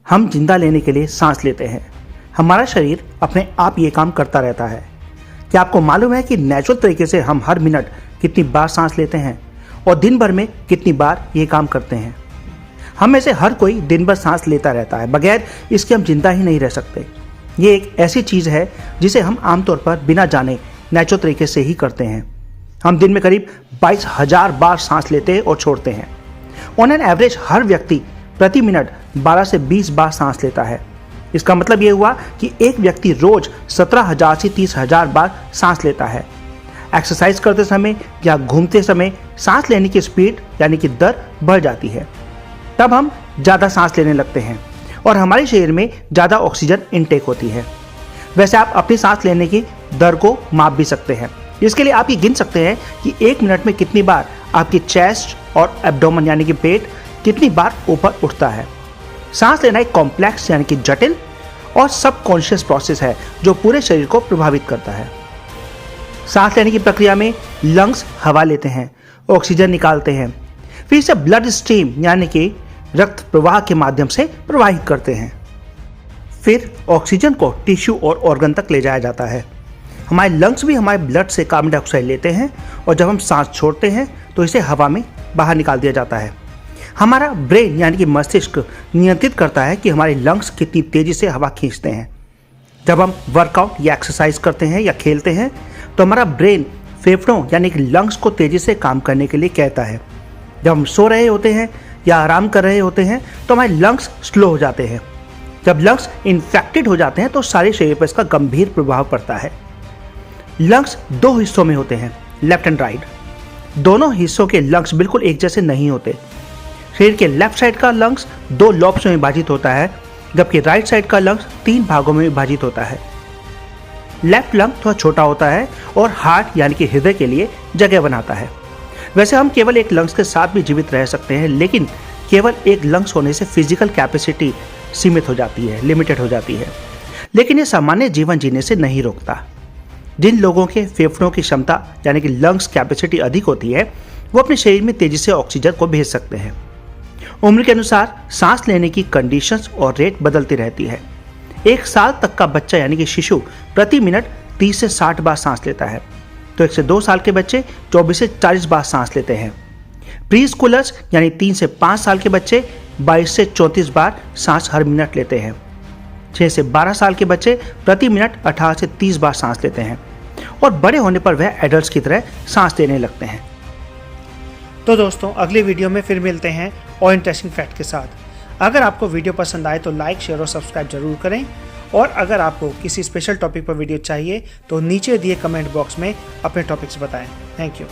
हम जिंदा लेने के लिए सांस लेते हैं। हमारा शरीर अपने आप ये काम करता रहता है। क्या आपको मालूम है कि नेचुरल तरीके से हम हर मिनट कितनी बार सांस लेते हैं और दिन भर में कितनी बार ये काम करते हैं? हम में से हर कोई दिन भर सांस लेता रहता है, बगैर इसके हम जिंदा ही नहीं रह सकते। ये एक ऐसी चीज़ है जिसे हम आमतौर पर बिना जाने नेचुरल तरीके से ही करते हैं। हम दिन में करीब 22,000 बार सांस लेते और छोड़ते हैं। ऑन एन एवरेज हर व्यक्ति प्रति मिनट 12 से 20 बार सांस लेता है। इसका मतलब ये हुआ कि एक व्यक्ति रोज 17,000 से 30,000 बार सांस लेता है। एक्सरसाइज करते समय या घूमते समय सांस लेने की स्पीड यानी कि दर बढ़ जाती है। तब हम ज़्यादा सांस लेने लगते हैं और हमारे शरीर में ज़्यादा ऑक्सीजन इनटेक होती है। वैसे आप अपनी सांस लेने की दर को माप भी सकते हैं। इसके लिए आप ये गिन सकते हैं कि एक मिनट में कितनी बार आपकी चेस्ट और एब्डोमेन यानी कि पेट कितनी बार ऊपर उठता है। सांस लेना एक कॉम्प्लेक्स यानी कि जटिल और सबकॉन्शियस प्रोसेस है जो पूरे शरीर को प्रभावित करता है। सांस लेने की प्रक्रिया में लंग्स हवा लेते हैं, ऑक्सीजन निकालते हैं, फिर इसे ब्लड स्ट्रीम यानी कि रक्त प्रवाह के माध्यम से प्रवाहित करते हैं। फिर ऑक्सीजन को टिश्यू और ऑर्गन तक ले जाया जाता है। हमारे लंग्स भी हमारे ब्लड से कार्बन डाइऑक्साइड लेते हैं और जब हम सांस छोड़ते हैं तो इसे हवा में बाहर निकाल दिया जाता है। हमारा ब्रेन यानी कि मस्तिष्क नियंत्रित करता है कि हमारे लंग्स कितनी तेजी से हवा खींचते हैं। जब हम वर्कआउट या एक्सरसाइज करते हैं या खेलते हैं तो हमारा ब्रेन फेफड़ों यानी कि लंग्स को तेजी से काम करने के लिए कहता है। जब हम सो रहे होते हैं या आराम कर रहे होते हैं तो हमारे लंग्स स्लो हो जाते हैं। जब लंग्स इन्फेक्टेड हो जाते हैं तो सारे शरीर पर इसका गंभीर प्रभाव पड़ता है। लंग्स दो हिस्सों में होते हैं, लेफ्ट एंड राइट। दोनों हिस्सों के लंग्स बिल्कुल एक जैसे नहीं होते। शरीर के लेफ्ट साइड का लंग्स 2 लॉब्स में विभाजित होता है, जबकि राइट साइड का लंग्स 3 भागों में विभाजित होता है। लेफ्ट लंग थोड़ा छोटा होता है और हार्ट यानी कि हृदय के लिए जगह बनाता है। वैसे हम केवल एक लंग्स के साथ भी जीवित रह सकते हैं, लेकिन केवल एक लंग्स होने से फिजिकल कैपेसिटी सीमित हो जाती है, लिमिटेड हो जाती है। लेकिन ये सामान्य जीवन जीने से नहीं रोकता। जिन लोगों के फेफड़ों की क्षमता यानी कि लंग्स कैपेसिटी अधिक होती है वो अपने शरीर में तेजी से ऑक्सीजन को भेज सकते हैं। उम्र के अनुसार सांस लेने की कंडीशंस और रेट बदलती रहती है। 1 साल तक का बच्चा यानी कि शिशु प्रति मिनट 30 से 60 बार सांस लेता है, तो 1 से 2 साल के बच्चे 24 से 40 बार सांस लेते हैं। प्री स्कूलर्स यानी 3 से 5 साल के बच्चे 22 से 34 बार सांस हर मिनट लेते हैं। 6 से 12 साल के बच्चे प्रति मिनट 18 से 30 बार सांस लेते हैं और बड़े होने पर वह एडल्ट्स की तरह सांस लेने लगते हैं। तो दोस्तों, अगली वीडियो में फिर मिलते हैं और इंटरेस्टिंग फैक्ट के साथ। अगर आपको वीडियो पसंद आए तो लाइक, शेयर और सब्सक्राइब जरूर करें। और अगर आपको किसी स्पेशल टॉपिक पर वीडियो चाहिए तो नीचे दिए कमेंट बॉक्स में अपने टॉपिक्स बताएं। Thank you.